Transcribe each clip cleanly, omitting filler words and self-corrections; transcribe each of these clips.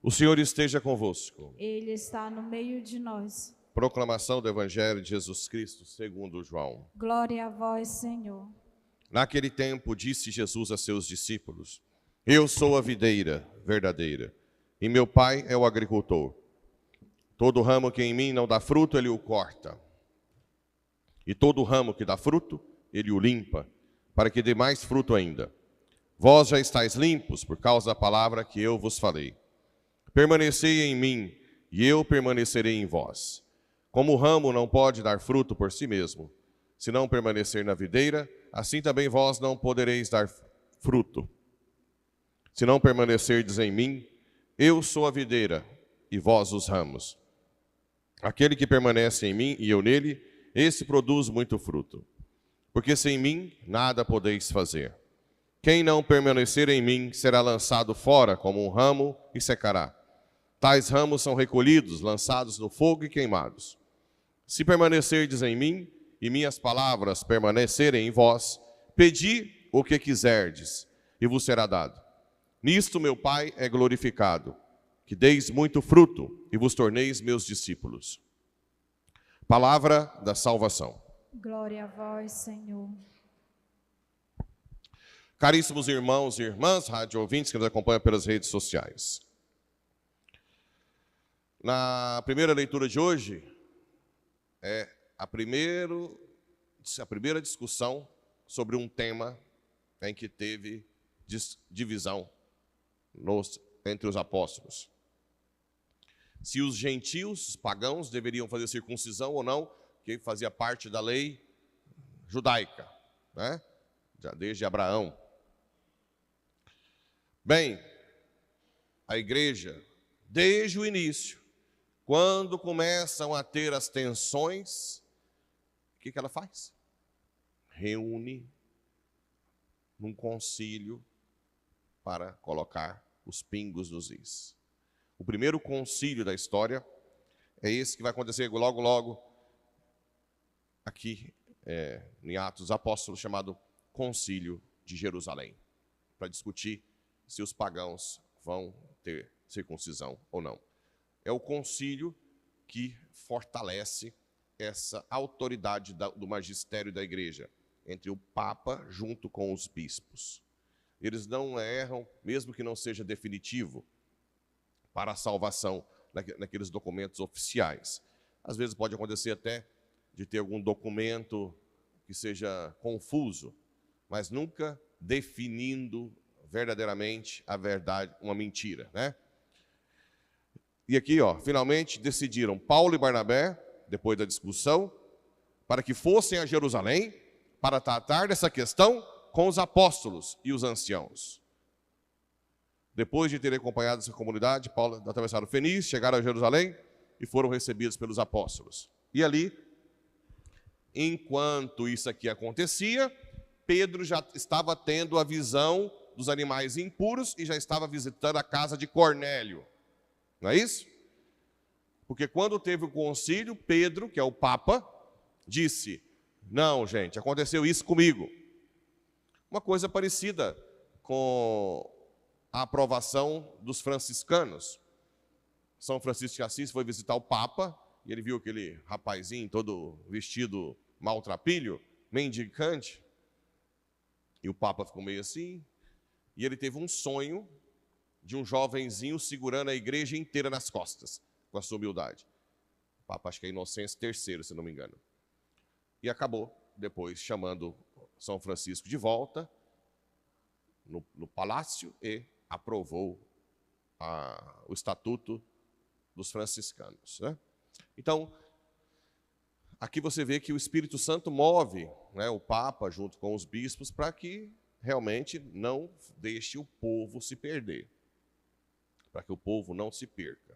O Senhor esteja convosco. Ele está no meio de nós. Proclamação do Evangelho de Jesus Cristo segundo João. Glória a vós, Senhor. Naquele tempo disse Jesus a seus discípulos: Eu sou a videira verdadeira, e meu Pai é o agricultor. Todo ramo que em mim não dá fruto, ele o corta. E todo ramo que dá fruto, ele o limpa, para que dê mais fruto ainda. Vós já estáis limpos por causa da palavra que eu vos falei. Permanecei em mim, e eu permanecerei em vós. Como o ramo não pode dar fruto por si mesmo, se não permanecer na videira, assim também vós não podereis dar fruto. Se não permanecerdes em mim, eu sou a videira, e vós os ramos. Aquele que permanece em mim e eu nele, esse produz muito fruto. Porque sem mim nada podeis fazer. Quem não permanecer em mim será lançado fora como um ramo e secará. Tais ramos são recolhidos, lançados no fogo e queimados. Se permanecerdes em mim e minhas palavras permanecerem em vós, pedi o que quiserdes e vos será dado. Nisto meu Pai é glorificado, que deis muito fruto e vos torneis meus discípulos. Palavra da salvação. Glória a vós, Senhor. Caríssimos irmãos e irmãs, rádio ouvintes que nos acompanham pelas redes sociais. Na primeira leitura de hoje, é a primeira discussão sobre um tema em que teve divisão entre os apóstolos. Se os gentios, os pagãos, deveriam fazer circuncisão ou não, que fazia parte da lei judaica, né? Já desde Abraão. Bem, a igreja, desde o início, quando começam a ter as tensões, o que ela faz? Reúne num concílio para colocar os pingos nos is. O primeiro concílio da história é esse que vai acontecer logo aqui em Atos dos Apóstolos, chamado Concílio de Jerusalém, para discutir se os pagãos vão ter circuncisão ou não. É o concílio que fortalece essa autoridade do magistério da igreja, entre o Papa junto com os bispos. Eles não erram, mesmo que não seja definitivo, para a salvação naqueles documentos oficiais. Às vezes pode acontecer até de ter algum documento que seja confuso, mas nunca definindo verdadeiramente a verdade, uma mentira, né? E aqui, finalmente decidiram Paulo e Barnabé, depois da discussão, para que fossem a Jerusalém para tratar dessa questão com os apóstolos e os anciãos. Depois de terem acompanhado essa comunidade, Paulo atravessaram o Fenícia, chegaram a Jerusalém e foram recebidos pelos apóstolos. E ali, enquanto isso aqui acontecia, Pedro já estava tendo a visão dos animais impuros e já estava visitando a casa de Cornélio. Não é isso? Porque quando teve o concílio, Pedro, que é o Papa, disse: não, gente, aconteceu isso comigo. Uma coisa parecida com a aprovação dos franciscanos. São Francisco de Assis foi visitar o Papa, e ele viu aquele rapazinho todo vestido maltrapilho, mendicante, e o Papa ficou meio assim, e ele teve um sonho de um jovenzinho segurando a igreja inteira nas costas, com a sua humildade. O Papa, acho que é Inocêncio III, se não me engano. E acabou, depois, chamando São Francisco de volta no palácio e aprovou o estatuto dos franciscanos, né? Então, aqui você vê que o Espírito Santo move, né, o Papa junto com os bispos para que realmente não deixe o povo se perder, para que o povo não se perca.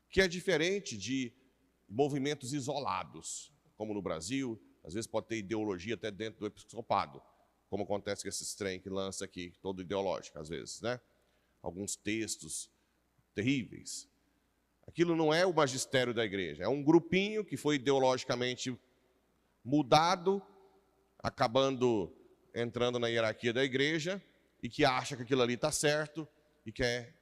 Que é diferente de movimentos isolados, como no Brasil, às vezes pode ter ideologia até dentro do episcopado, como acontece com esses trem que lança aqui, todo ideológico, às vezes, né? Alguns textos terríveis. Aquilo não é o magistério da igreja, é um grupinho que foi ideologicamente mudado, entrando na hierarquia da igreja, e que acha que aquilo ali está certo, e quer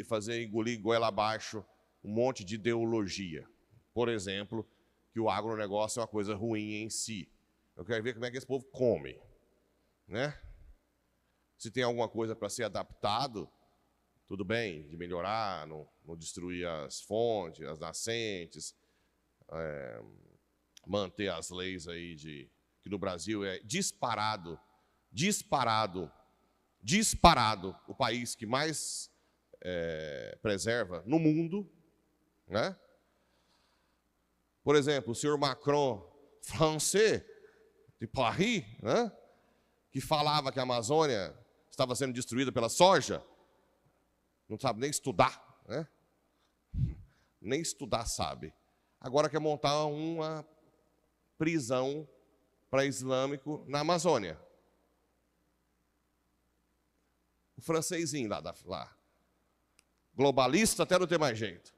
fazer engolir goela abaixo um monte de ideologia. Por exemplo, que o agronegócio é uma coisa ruim em si. Eu quero ver como é que esse povo come, né? Se tem alguma coisa para ser adaptado, tudo bem, de melhorar, não destruir as fontes, as nascentes, manter as leis aí que no Brasil é disparado o país que mais preserva no mundo, né? Por exemplo, o senhor Macron, francês, de Paris, né? Que falava que a Amazônia estava sendo destruída pela soja, não sabe nem estudar, né? Nem estudar sabe. Agora quer montar uma prisão para islâmico na Amazônia. O francesinho lá, globalista até não ter mais jeito,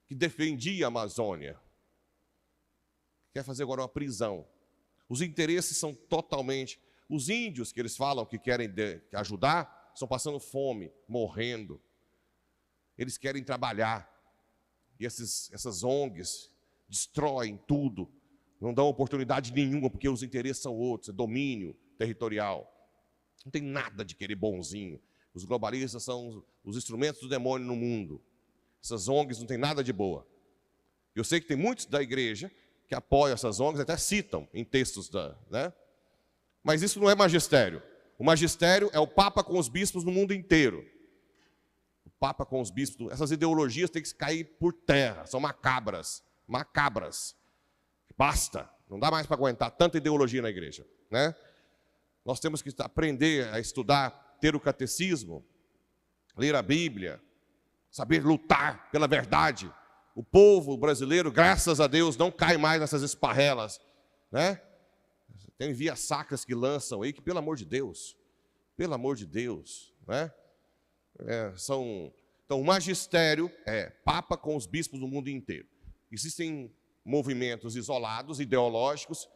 que defendia a Amazônia, quer fazer agora uma prisão. Os interesses são totalmente... Os índios que eles falam que querem ajudar, estão passando fome, morrendo. Eles querem trabalhar. E essas ONGs destroem tudo, não dão oportunidade nenhuma, porque os interesses são outros, é domínio territorial. Não tem nada de querer bonzinho. Os globalistas são os instrumentos do demônio no mundo. Essas ONGs não têm nada de boa. Eu sei que tem muitos da igreja que apoiam essas ONGs, até citam em textos, né? Mas isso não é magistério. O magistério é o Papa com os bispos no mundo inteiro. O Papa com os bispos, essas ideologias têm que cair por terra, são macabras. Basta, não dá mais para aguentar tanta ideologia na igreja, né? Nós temos que aprender a estudar, ter o catecismo, ler a Bíblia, saber lutar pela verdade. O povo brasileiro, graças a Deus, não cai mais nessas esparrelas, né? Tem vias sacras que lançam aí, que pelo amor de Deus, né? Então, o magistério é Papa com os bispos do mundo inteiro. Existem movimentos isolados, ideológicos,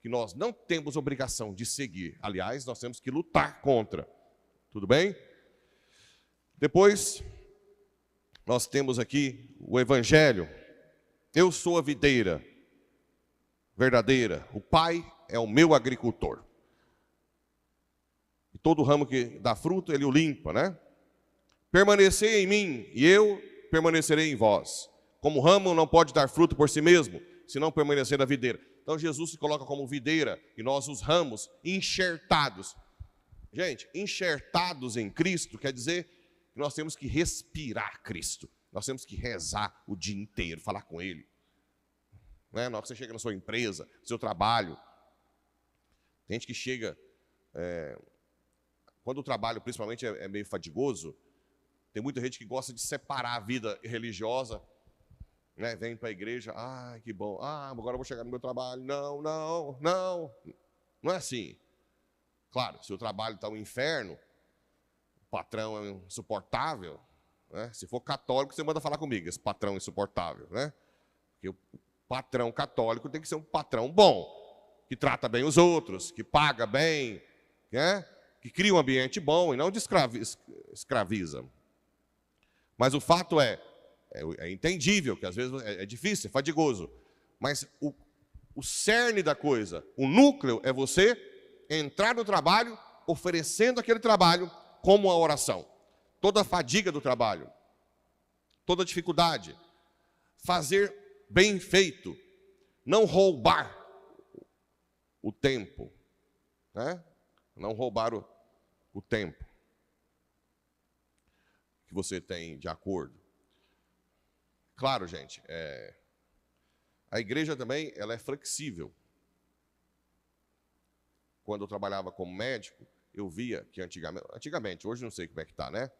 que nós não temos obrigação de seguir. Aliás, nós temos que lutar contra. Tudo bem? Depois, nós temos aqui o Evangelho. Eu sou a videira verdadeira. O Pai é o meu agricultor. E todo ramo que dá fruto, Ele o limpa, né? Permanecei em mim, e eu permanecerei em vós. Como o ramo não pode dar fruto por si mesmo, se não permanecer na videira. Então Jesus se coloca como videira, e nós os ramos enxertados. Gente, enxertados em Cristo quer dizer que nós temos que respirar Cristo. Nós temos que rezar o dia inteiro, falar com Ele. Né? Na hora que você chega na sua empresa, no seu trabalho. Tem gente que chega... quando o trabalho, principalmente, é meio fadigoso, tem muita gente que gosta de separar a vida religiosa, né? Vem para a igreja, que bom, agora eu vou chegar no meu trabalho. Não é assim. Claro, se o trabalho está um inferno, o patrão é insuportável, né? Se for católico, você manda falar comigo, esse patrão insuportável, né? Porque o patrão católico tem que ser um patrão bom, que trata bem os outros, que paga bem, né? Que cria um ambiente bom e não escraviza. Mas o fato é entendível, que às vezes é difícil, é fadigoso, mas o cerne da coisa, o núcleo é você entrar no trabalho oferecendo aquele trabalho como a oração. Toda a fadiga do trabalho, toda a dificuldade, fazer bem feito, não roubar o tempo, né? Não roubar o tempo que você tem de acordo. Claro, gente, a igreja também ela é flexível. Quando eu trabalhava como médico, eu via que antigamente, hoje não sei como é que está, né?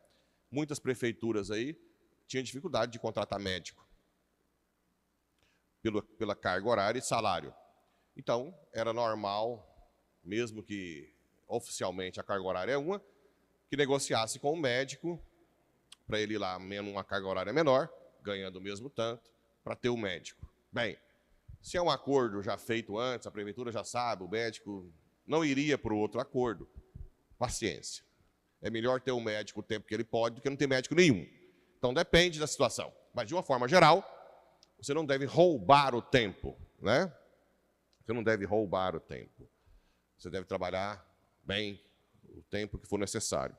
Muitas prefeituras aí tinham dificuldade de contratar médico pela carga horária e salário. Então, era normal, mesmo que oficialmente a carga horária é uma, que negociasse com o médico para ele ir lá uma carga horária menor, ganhando o mesmo tanto, para ter o médico. Bem, se é um acordo já feito antes, a prefeitura já sabe, o médico não iria para o outro acordo. Paciência. É melhor ter um médico o tempo que ele pode do que não ter médico nenhum. Então depende da situação. Mas de uma forma geral, você não deve roubar o tempo, né? Você não deve roubar o tempo. Você deve trabalhar bem o tempo que for necessário.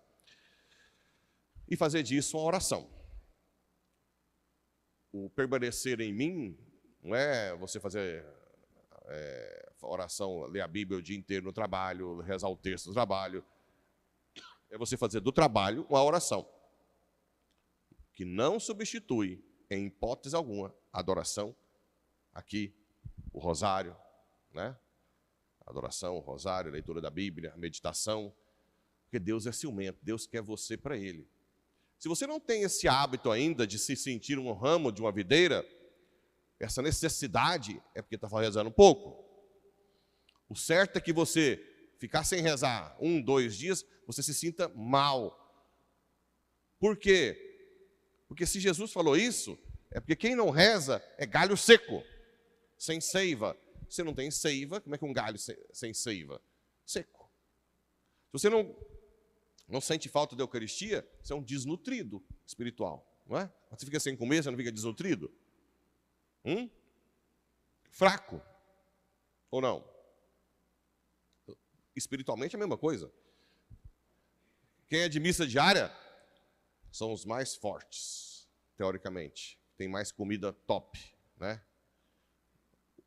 E fazer disso uma oração. O permanecer em mim não é você fazer oração, ler a Bíblia o dia inteiro no trabalho, rezar o texto no trabalho. É você fazer do trabalho uma oração. Que não substitui, em hipótese alguma, a adoração, aqui, o rosário, né? Adoração, o rosário, a leitura da Bíblia, a meditação. Porque Deus é ciumento, Deus quer você para Ele. Se você não tem esse hábito ainda de se sentir um ramo de uma videira, essa necessidade é porque está rezando pouco. O certo é que você ficar sem rezar 1, 2 dias, você se sinta mal. Por quê? Porque se Jesus falou isso, é porque quem não reza é galho seco, sem seiva. Se não tem seiva, como é que um galho sem seiva? Seco. Se você não sente falta da Eucaristia, você é um desnutrido espiritual, não é? Você fica sem comer, você não fica desnutrido? Fraco. Ou não? Espiritualmente é a mesma coisa. Quem é de missa diária são os mais fortes, teoricamente. Tem mais comida top, né?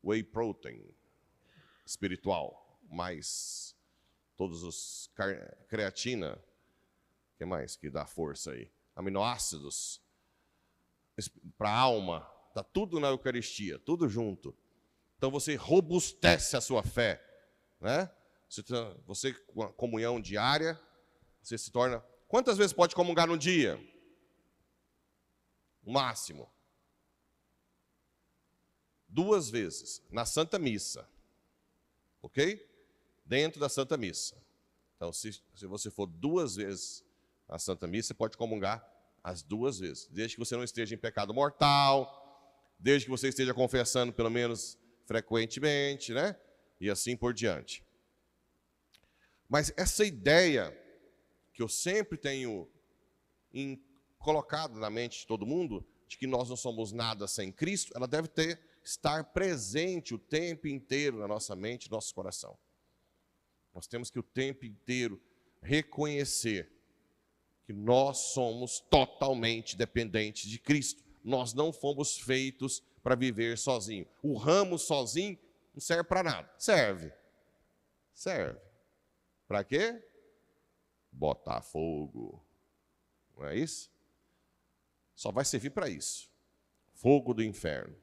Whey protein espiritual, mais todos os creatina, o que mais que dá força aí? Aminoácidos para a alma, está tudo na Eucaristia, tudo junto. Então você robustece a sua fé, né? Você com a comunhão diária, você se torna... Quantas vezes pode comungar no dia? O máximo. 2 vezes, na Santa Missa. Ok? Dentro da Santa Missa. Então, se você for 2 vezes na Santa Missa, você pode comungar as 2 vezes. Desde que você não esteja em pecado mortal, desde que você esteja confessando pelo menos frequentemente, né? E assim por diante. Mas essa ideia que eu sempre tenho colocado na mente de todo mundo, de que nós não somos nada sem Cristo, ela deve estar presente o tempo inteiro na nossa mente, no nosso coração. Nós temos que o tempo inteiro reconhecer que nós somos totalmente dependentes de Cristo. Nós não fomos feitos para viver sozinho. O ramo sozinho não serve para nada. Serve. Para quê? Botar fogo. Não é isso? Só vai servir para isso. Fogo do inferno.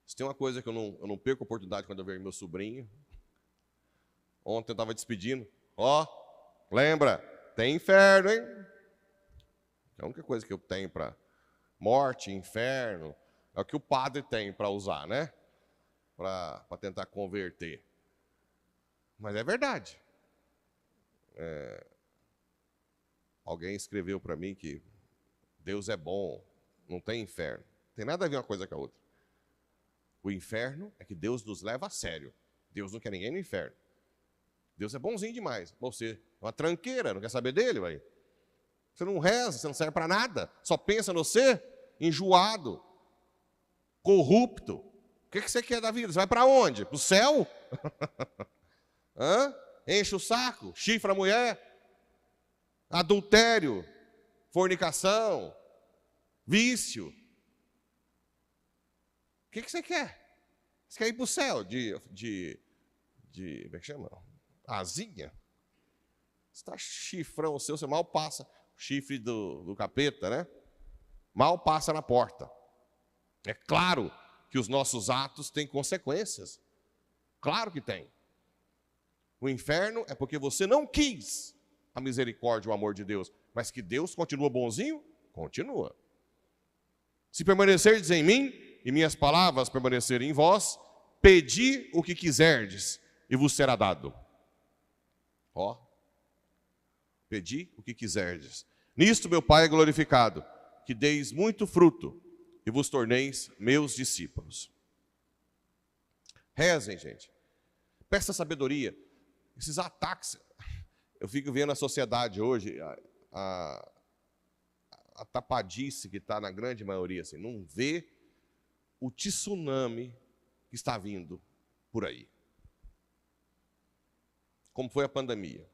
Se tem uma coisa que eu não perco a oportunidade quando eu vejo meu sobrinho. Ontem eu estava despedindo. Lembra? Tem inferno, hein? É a única coisa que eu tenho para morte, inferno, é o que o padre tem para usar, né? Para tentar converter. Mas é verdade. Alguém escreveu para mim que Deus é bom, não tem inferno. Não tem nada a ver uma coisa com a outra. O inferno é que Deus nos leva a sério. Deus não quer ninguém no inferno. Deus é bonzinho demais. Você é uma tranqueira, não quer saber dele, vai. Você não reza, você não serve para nada. Só pensa no você, enjoado, corrupto. O que você quer da vida? Você vai para onde? Para o céu? Enche o saco, chifra a mulher, adultério, fornicação, vício. O que você quer? Você quer ir para o céu de como é que chama? Asinha? Você está chifrão o seu, você mal passa. O chifre do capeta, né? Mal passa na porta. É claro que os nossos atos têm consequências. Claro que tem. O inferno é porque você não quis a misericórdia e o amor de Deus. Mas que Deus continua bonzinho? Continua. Se permanecerdes em mim e minhas palavras permanecerem em vós, pedi o que quiserdes e vos será dado. Pedi o que quiserdes. Nisto meu Pai é glorificado, que deis muito fruto e vos torneis meus discípulos. Rezem, gente. Peça sabedoria. Esses ataques, Eu fico vendo a sociedade hoje, a tapadice que está na grande maioria, assim, não vê o tsunami que está vindo por aí. Como foi a pandemia.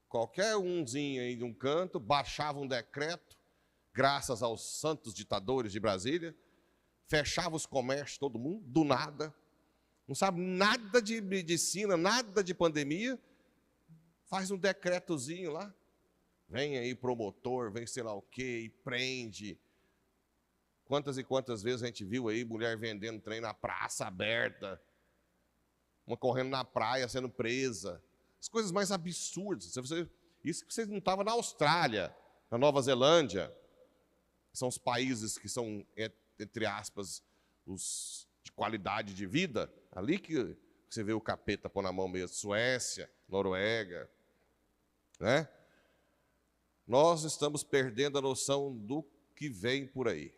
Qualquer umzinho aí de um canto baixava um decreto, graças aos santos ditadores de Brasília, fechava os comércios, todo mundo, do nada, não sabe nada de medicina, nada de pandemia, faz um decretozinho lá, vem aí promotor, vem sei lá o quê, e prende. Quantas e quantas vezes a gente viu aí mulher vendendo trem na praça aberta, uma correndo na praia sendo presa, as coisas mais absurdas. Isso que vocês não estavam na Austrália, na Nova Zelândia, são os países que são, entre aspas, os de qualidade de vida, ali que você vê o capeta pôr na mão mesmo, Suécia, Noruega, né? Nós estamos perdendo a noção do que vem por aí.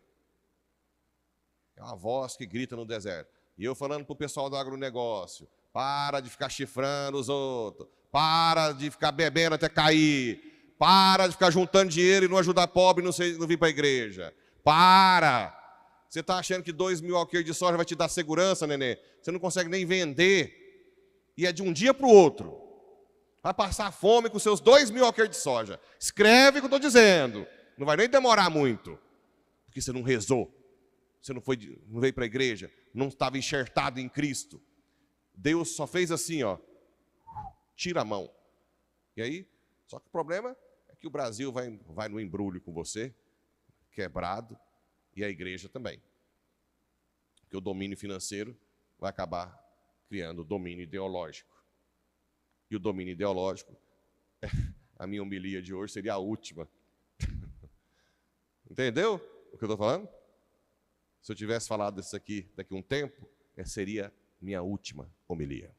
É uma voz que grita no deserto. E eu falando para o pessoal do agronegócio, para de ficar chifrando os outros, para de ficar bebendo até cair, para de ficar juntando dinheiro e não ajudar pobre e não vir para a igreja. Para! Você está achando que 2.000 alqueires de soja vai te dar segurança, nenê? Você não consegue nem vender. E é de um dia para o outro. Vai passar fome com seus 2.000 alqueires de soja. Escreve o que eu estou dizendo. Não vai nem demorar muito. Porque você não rezou. Você não veio para a igreja. Não estava enxertado em Cristo. Deus só fez assim, ó. Tira a mão. E aí, só que o problema é que o Brasil vai no embrulho com você, quebrado, e a igreja também. Porque o domínio financeiro vai acabar criando o domínio ideológico. E o domínio ideológico, a minha homilia de hoje seria a última. Entendeu o que eu estou falando? Se eu tivesse falado isso aqui daqui a um tempo, essa seria minha última homilia.